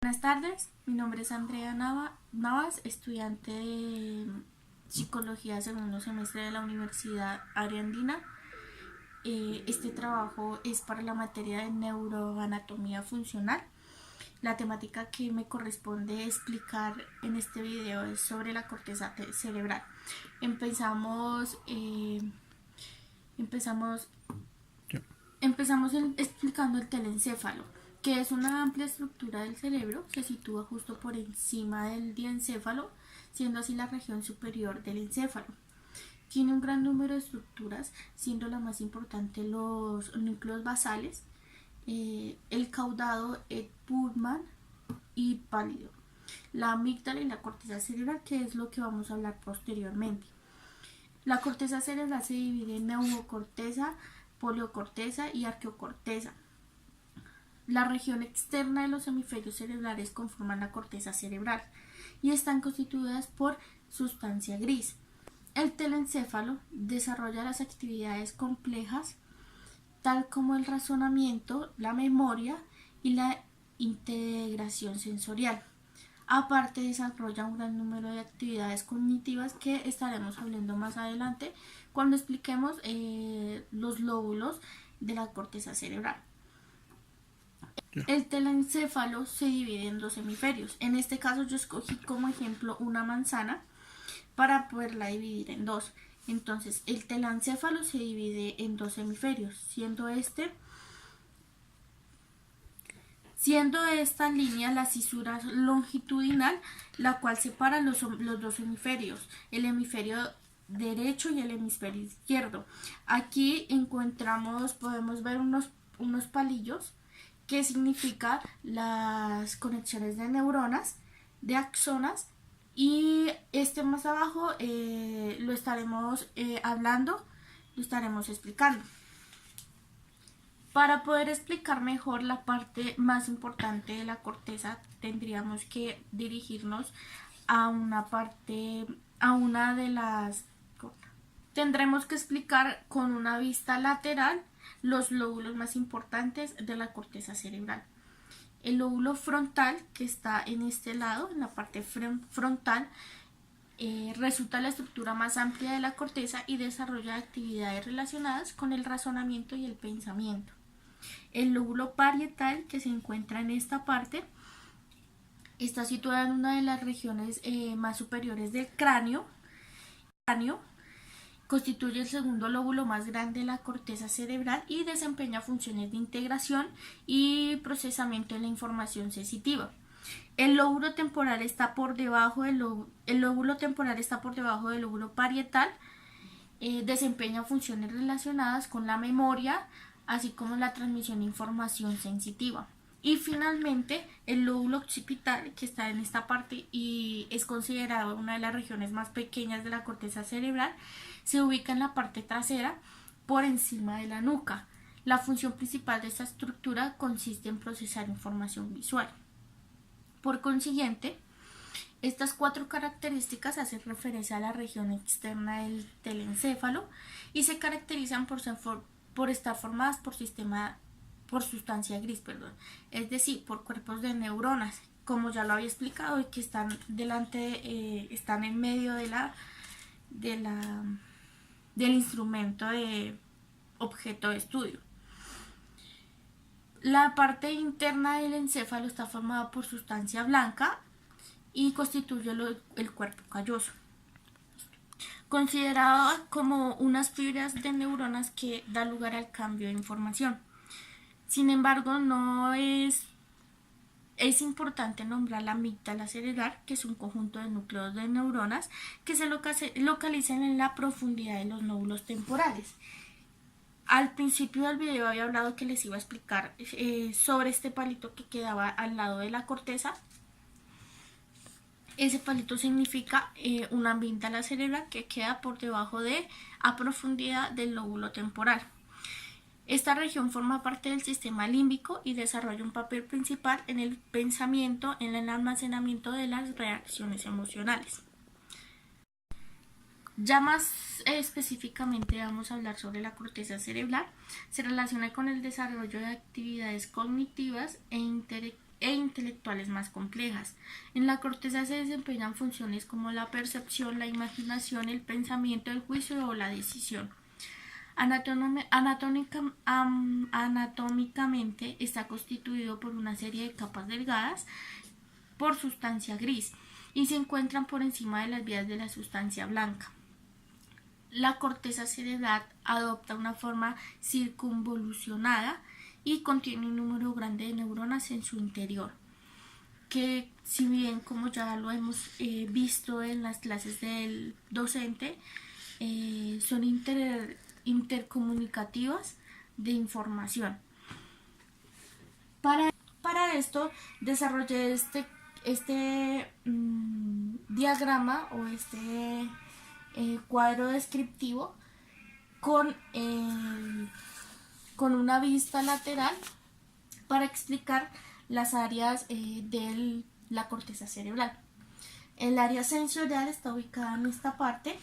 Buenas tardes, mi nombre es Andrea Navas, estudiante de Psicología segundo semestre de la Universidad Ariandina. Este trabajo es para la materia de neuroanatomía funcional. La temática que me corresponde explicar en este video es sobre la corteza cerebral. Empezamos explicando el telencéfalo, que es una amplia estructura del cerebro. Se sitúa justo por encima del diencéfalo, siendo así la región superior del encéfalo. Tiene un gran número de estructuras, siendo la más importante los núcleos basales, el caudado, el pulmón y pálido, la amígdala y la corteza cerebral, que es lo que vamos a hablar posteriormente. La corteza cerebral se divide en neurocorteza, poliocorteza y arqueocorteza. La región externa de los hemisferios cerebrales conforman la corteza cerebral y están constituidas por sustancia gris. El telencéfalo desarrolla las actividades complejas tal como el razonamiento, la memoria y la integración sensorial. Aparte, desarrolla un gran número de actividades cognitivas que estaremos hablando más adelante cuando expliquemos los lóbulos de la corteza cerebral. El telencéfalo se divide en dos hemisferios. En este caso yo escogí como ejemplo una manzana para poderla dividir en dos. Entonces el telencéfalo se divide en dos hemisferios, siendo esta línea la cisura longitudinal, la cual separa los dos hemisferios, el hemisferio derecho y el hemisferio izquierdo. Aquí podemos ver unos palillos que significa las conexiones de neuronas, de axonas, y más abajo lo estaremos hablando, lo estaremos explicando. Para poder explicar mejor la parte más importante de la corteza, tendríamos que dirigirnos a tendremos que explicar con una vista lateral los lóbulos más importantes de la corteza cerebral. El lóbulo frontal, que está en este lado, en la parte frontal, resulta la estructura más amplia de la corteza y desarrolla actividades relacionadas con el razonamiento y el pensamiento. El lóbulo parietal, que se encuentra en esta parte, está situado en una de las regiones más superiores del cráneo. Constituye el segundo lóbulo más grande de la corteza cerebral y desempeña funciones de integración y procesamiento de la información sensitiva. El lóbulo temporal está por debajo del lóbulo parietal. Desempeña funciones relacionadas con la memoria, así como la transmisión de información sensitiva. Y finalmente el lóbulo occipital, que está en esta parte y es considerado una de las regiones más pequeñas de la corteza cerebral, se ubica en la parte trasera por encima de la nuca. La función principal de esta estructura consiste en procesar información visual. Por consiguiente, estas cuatro características hacen referencia a la región externa del telencéfalo y se caracterizan por estar formadas por sustancia gris, es decir, por cuerpos de neuronas, como ya lo había explicado, y que están en medio del instrumento de objeto de estudio. La parte interna del encéfalo está formada por sustancia blanca y constituye el cuerpo calloso, considerada como unas fibras de neuronas que da lugar al cambio de información. Sin embargo, es importante nombrar la amígdala cerebral, que es un conjunto de núcleos de neuronas que se localizan en la profundidad de los lóbulos temporales. Al principio del video había hablado que les iba a explicar sobre este palito que quedaba al lado de la corteza. Ese palito significa una amígdala cerebral que queda por debajo a profundidad del lóbulo temporal. Esta región forma parte del sistema límbico y desarrolla un papel principal en el pensamiento, en el almacenamiento de las reacciones emocionales. Ya más específicamente vamos a hablar sobre la corteza cerebral. Se relaciona con el desarrollo de actividades cognitivas e e intelectuales más complejas. En la corteza se desempeñan funciones como la percepción, la imaginación, el pensamiento, el juicio o la decisión. Anatómicamente está constituido por una serie de capas delgadas por sustancia gris y se encuentran por encima de las vías de la sustancia blanca. La corteza cerebral adopta una forma circunvolucionada y contiene un número grande de neuronas en su interior, que si bien, como ya lo hemos visto en las clases del docente, son intercomunicativas de información. Para esto desarrollé este diagrama o este cuadro descriptivo con una vista lateral para explicar las áreas de la corteza cerebral. El área sensorial está ubicada en esta parte.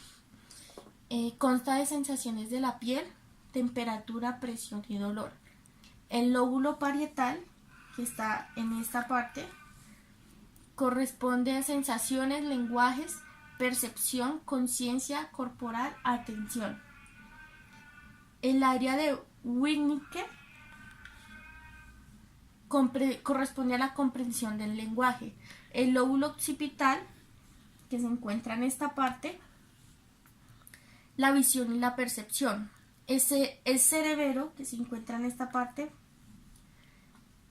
Consta de sensaciones de la piel, temperatura, presión y dolor. El lóbulo parietal, que está en esta parte, corresponde a sensaciones, lenguajes, percepción, conciencia corporal, atención. El área de Wernicke corresponde a la comprensión del lenguaje. El lóbulo occipital, que se encuentra en esta parte, la visión y la percepción. El cerebelo, que se encuentra en esta parte,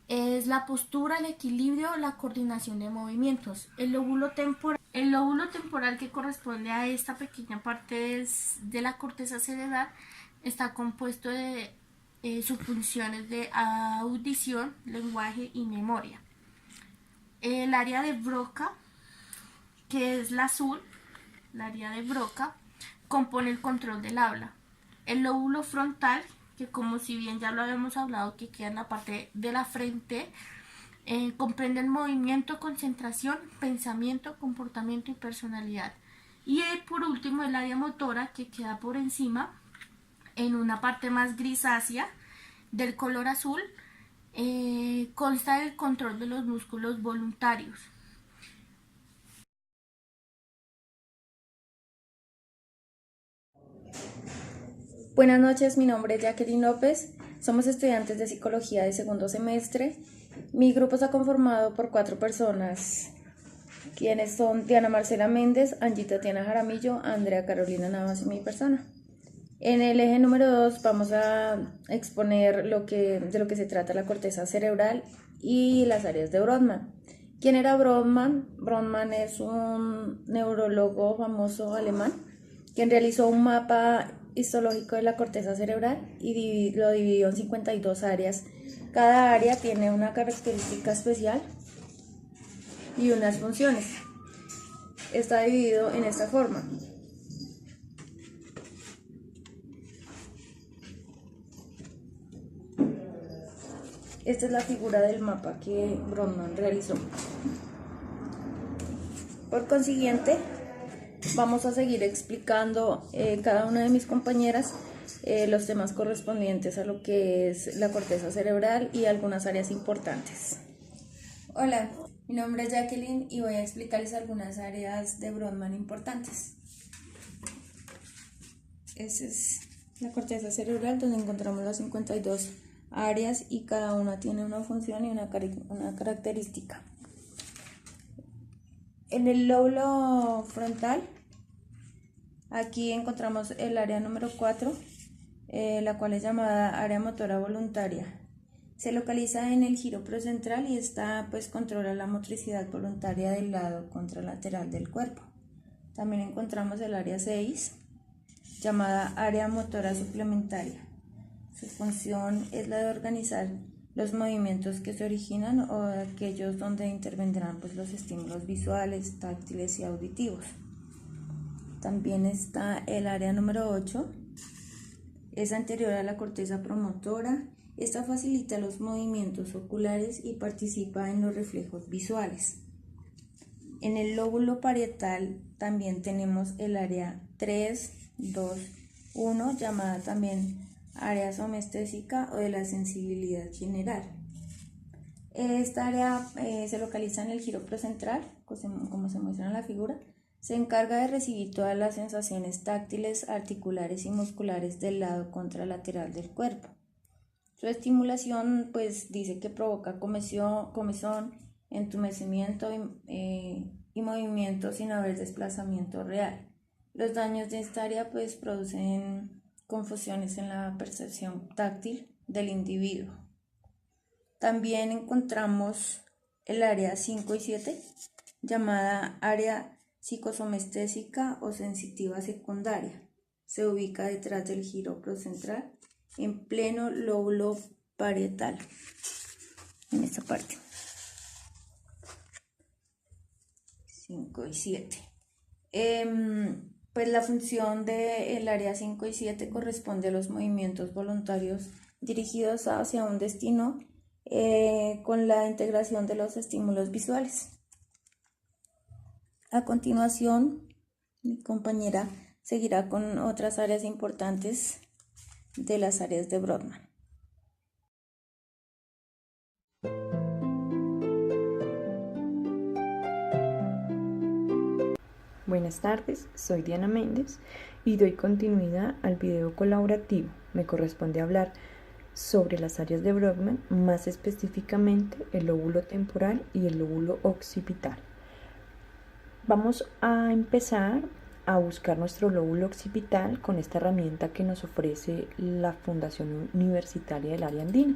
es la postura, el equilibrio, la coordinación de movimientos. El lóbulo temporal que corresponde a esta pequeña parte de la corteza cerebral está compuesto de sus funciones de audición, lenguaje y memoria. El área de Broca, que es la azul, el área de Broca, compone el control del habla. El lóbulo frontal, que como si bien ya lo habíamos hablado, que queda en la parte de la frente, comprende el movimiento, concentración, pensamiento, comportamiento y personalidad. Y por último el área motora, que queda por encima, en una parte más grisácea del color azul, consta del control de los músculos voluntarios. Buenas noches, mi nombre es Jacqueline López, somos estudiantes de psicología de segundo semestre. Mi grupo está conformado por 4 personas, quienes son Diana Marcela Méndez, Angie Tatiana Jaramillo, Andrea Carolina Navas y mi persona. En el eje número 2 vamos a exponer de lo que se trata la corteza cerebral y las áreas de Brodmann. ¿Quién era Brodmann? Brodmann es un neurólogo famoso alemán quien realizó un mapa histológico de la corteza cerebral y lo dividió en 52 áreas. Cada área tiene una característica especial y unas funciones. Está dividido en esta forma. Esta es la figura del mapa que Brodmann realizó. Por consiguiente, vamos a seguir explicando cada una de mis compañeras los temas correspondientes a lo que es la corteza cerebral y algunas áreas importantes. Hola, mi nombre es Jacqueline y voy a explicarles algunas áreas de Brodmann importantes. Esa es la corteza cerebral, donde encontramos las 52 áreas y cada una tiene una función y una característica. En el lóbulo frontal, aquí encontramos el área número 4, la cual es llamada área motora voluntaria. Se localiza en el giro procentral y controla la motricidad voluntaria del lado contralateral del cuerpo. También encontramos el área 6, llamada área motora suplementaria. Su función es la de organizar los movimientos que se originan o aquellos donde intervendrán los estímulos visuales, táctiles y auditivos. También está el área número 8, es anterior a la corteza promotora. Esta facilita los movimientos oculares y participa en los reflejos visuales. En el lóbulo parietal también tenemos el área 3, 2, 1, llamada también área somestésica o de la sensibilidad general. Esta área se localiza en el giro procentral, como se muestra en la figura. Se encarga de recibir todas las sensaciones táctiles, articulares y musculares del lado contralateral del cuerpo. Su estimulación pues dice que provoca comezón, entumecimiento y movimiento sin haber desplazamiento real. Los daños de esta área pues producen confusiones en la percepción táctil del individuo. También encontramos el área 5 y 7, llamada área psicosomestésica o sensitiva secundaria. Se ubica detrás del giro procentral, en pleno lóbulo parietal, en esta parte. 5 y 7. Pues la función del área 5 y 7 corresponde a los movimientos voluntarios dirigidos hacia un destino con la integración de los estímulos visuales. A continuación, mi compañera seguirá con otras áreas importantes de las áreas de Brodmann. Buenas tardes, soy Diana Méndez y doy continuidad al video colaborativo. Me corresponde hablar sobre las áreas de Brodmann, más específicamente el lóbulo temporal y el lóbulo occipital. Vamos a empezar a buscar nuestro lóbulo occipital con esta herramienta que nos ofrece la Fundación Universitaria del Área Andina.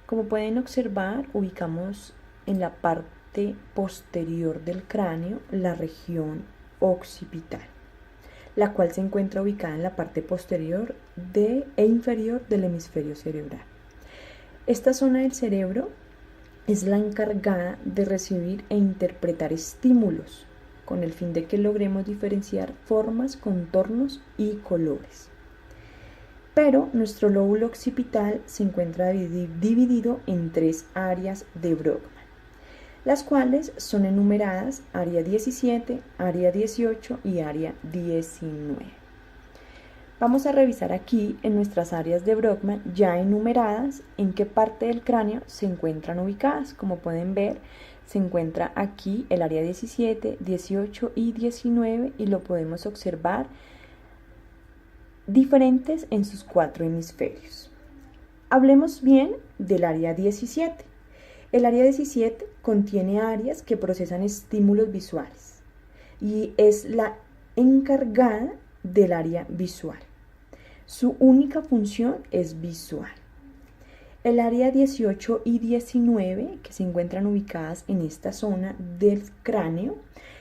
Como pueden observar, ubicamos en la parte posterior del cráneo la región occipital, la cual se encuentra ubicada en la parte posterior e inferior del hemisferio cerebral. Esta zona del cerebro es la encargada de recibir e interpretar estímulos con el fin de que logremos diferenciar formas, contornos y colores. Pero nuestro lóbulo occipital se encuentra dividido en tres áreas de Brodmann, las cuales son enumeradas área 17, área 18 y área 19. Vamos a revisar aquí en nuestras áreas de Brodmann ya enumeradas en qué parte del cráneo se encuentran ubicadas. Como pueden ver, se encuentra aquí el área 17, 18 y 19 y lo podemos observar diferentes en sus cuatro hemisferios. Hablemos bien del área 17. El área 17 contiene áreas que procesan estímulos visuales y es la encargada del área visual. Su única función es visual. El área 18 y 19, que se encuentran ubicadas en esta zona del cráneo,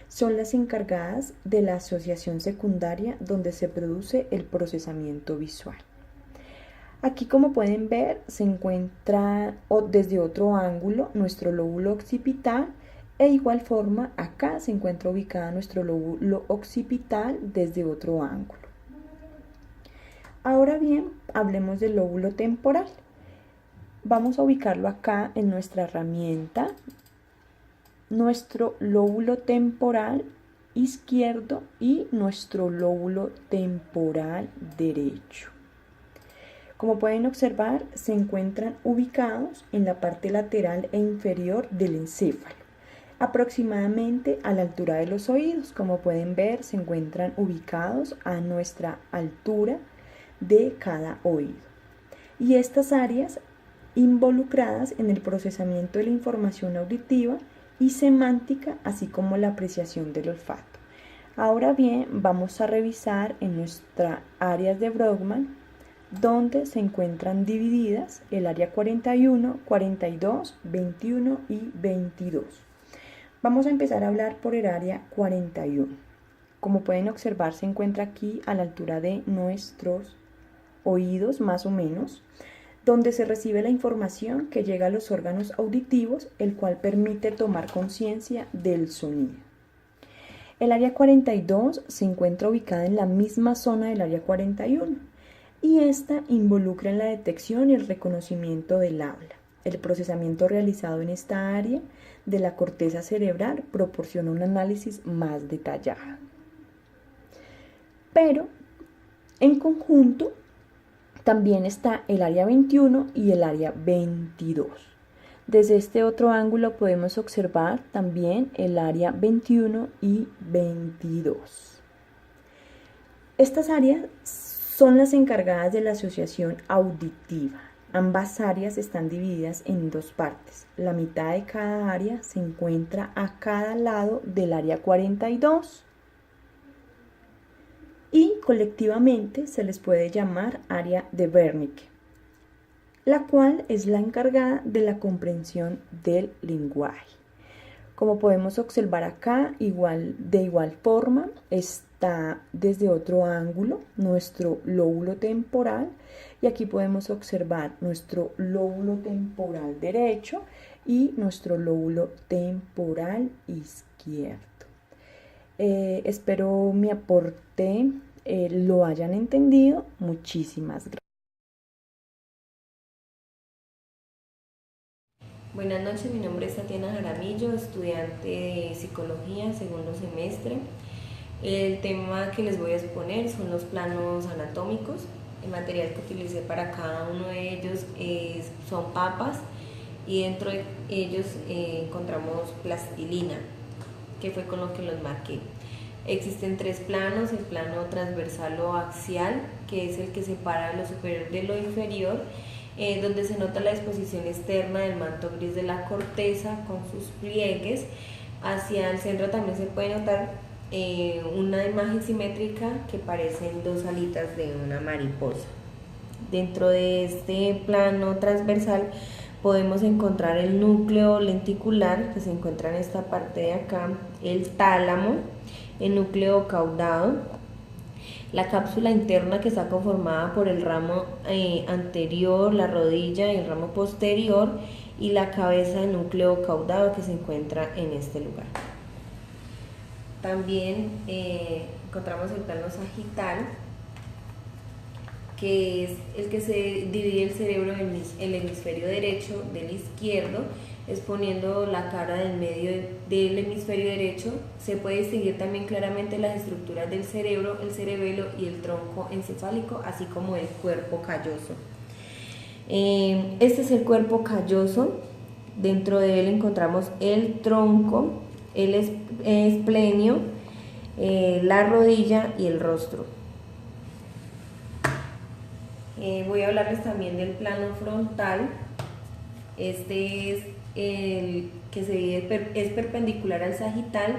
son las encargadas de la asociación secundaria donde se produce el procesamiento visual. Aquí, como pueden ver, se encuentra desde otro ángulo nuestro lóbulo occipital e igual forma acá se encuentra ubicada nuestro lóbulo occipital desde otro ángulo. Ahora bien, hablemos del lóbulo temporal. Vamos a ubicarlo acá en nuestra herramienta, nuestro lóbulo temporal izquierdo y nuestro lóbulo temporal derecho. Como pueden observar, se encuentran ubicados en la parte lateral e inferior del encéfalo, aproximadamente a la altura de los oídos. Como pueden ver, se encuentran ubicados a nuestra altura de cada oído. Y estas áreas involucradas en el procesamiento de la información auditiva y semántica, así como la apreciación del olfato. Ahora bien, vamos a revisar en nuestras áreas de Brodmann, donde se encuentran divididas el área 41, 42, 21 y 22. Vamos a empezar a hablar por el área 41. Como pueden observar, se encuentra aquí a la altura de nuestros oídos, más o menos, donde se recibe la información que llega a los órganos auditivos, el cual permite tomar conciencia del sonido. El área 42 se encuentra ubicada en la misma zona del área 41 y esta involucra en la detección y el reconocimiento del habla. El procesamiento realizado en esta área de la corteza cerebral proporciona un análisis más detallado. Pero, en conjunto, también está el área 21 y el área 22, Desde este otro ángulo podemos observar también el área 21 y 22. Estas áreas son las encargadas de la asociación auditiva. Ambas áreas están divididas en dos partes. La mitad de cada área se encuentra a cada lado del área 42 y colectivamente se les puede llamar área de Wernicke, la cual es la encargada de la comprensión del lenguaje. Como podemos observar acá, de igual forma, está desde otro ángulo nuestro lóbulo temporal y aquí podemos observar nuestro lóbulo temporal derecho y nuestro lóbulo temporal izquierdo. Espero mi aporte lo hayan entendido. Muchísimas gracias. Buenas noches, mi nombre es Tatiana Jaramillo, estudiante de Psicología, segundo semestre. El tema que les voy a exponer son los planos anatómicos. El material que utilicé para cada uno de ellos son papas y dentro de ellos encontramos plastilina, que fue con lo que los marqué. Existen tres planos: el plano transversal o axial, que es el que separa lo superior de lo inferior, donde se nota la disposición externa del manto gris de la corteza con sus pliegues. Hacia el centro también se puede notar una imagen simétrica que parecen dos alitas de una mariposa. Dentro de este plano transversal podemos encontrar el núcleo lenticular, que se encuentra en esta parte de acá, el tálamo, el núcleo caudado, la cápsula interna, que está conformada por el ramo anterior, la rodilla y el ramo posterior, y la cabeza del núcleo caudado, que se encuentra en este lugar. También encontramos el plano sagital, que es el que se divide el cerebro en el hemisferio derecho del izquierdo, exponiendo la cara del medio del hemisferio derecho. Se puede distinguir también claramente las estructuras del cerebro, el cerebelo y el tronco encefálico, así como el cuerpo calloso. Este es el cuerpo calloso. Dentro de él encontramos el tronco, el esplenio, la rodilla y el rostro. Voy a hablarles también del plano frontal. Este es el que es perpendicular al sagital,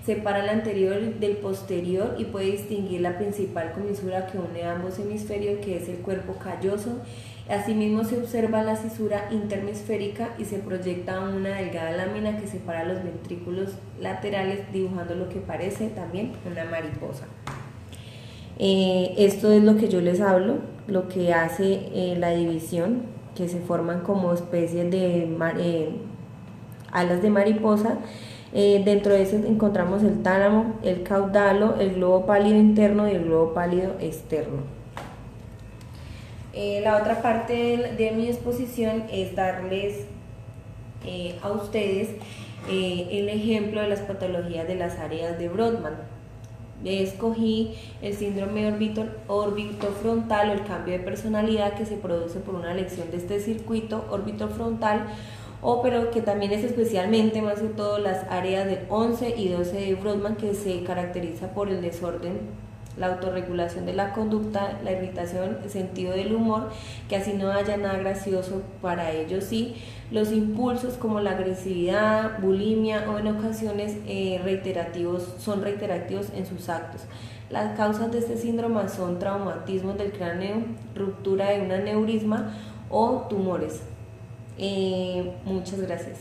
separa el anterior del posterior y puede distinguir la principal comisura que une ambos hemisferios, que es el cuerpo calloso. Asimismo se observa la cisura interhemisférica y se proyecta una delgada lámina que separa los ventrículos laterales, dibujando lo que parece también una mariposa. Esto es lo que yo les hablo, lo que hace la división, que se forman como especies de alas de mariposa. Dentro de eso encontramos el tálamo, el caudalo, el globo pálido interno y el globo pálido externo. La otra parte de mi exposición es darles a ustedes el ejemplo de las patologías de las áreas de Brodmann. Escogí el síndrome orbitofrontal o el cambio de personalidad, que se produce por una lección de este circuito orbitofrontal, pero que también es especialmente, más que todo, las áreas del 11 y 12 de Brodmann, que se caracteriza por el desorden, la autorregulación de la conducta, la irritación, el sentido del humor, que así no haya nada gracioso para ellos, sí, los impulsos como la agresividad, bulimia o en ocasiones son reiterativos en sus actos. Las causas de este síndrome son traumatismos del cráneo, ruptura de un aneurisma o tumores. Muchas gracias.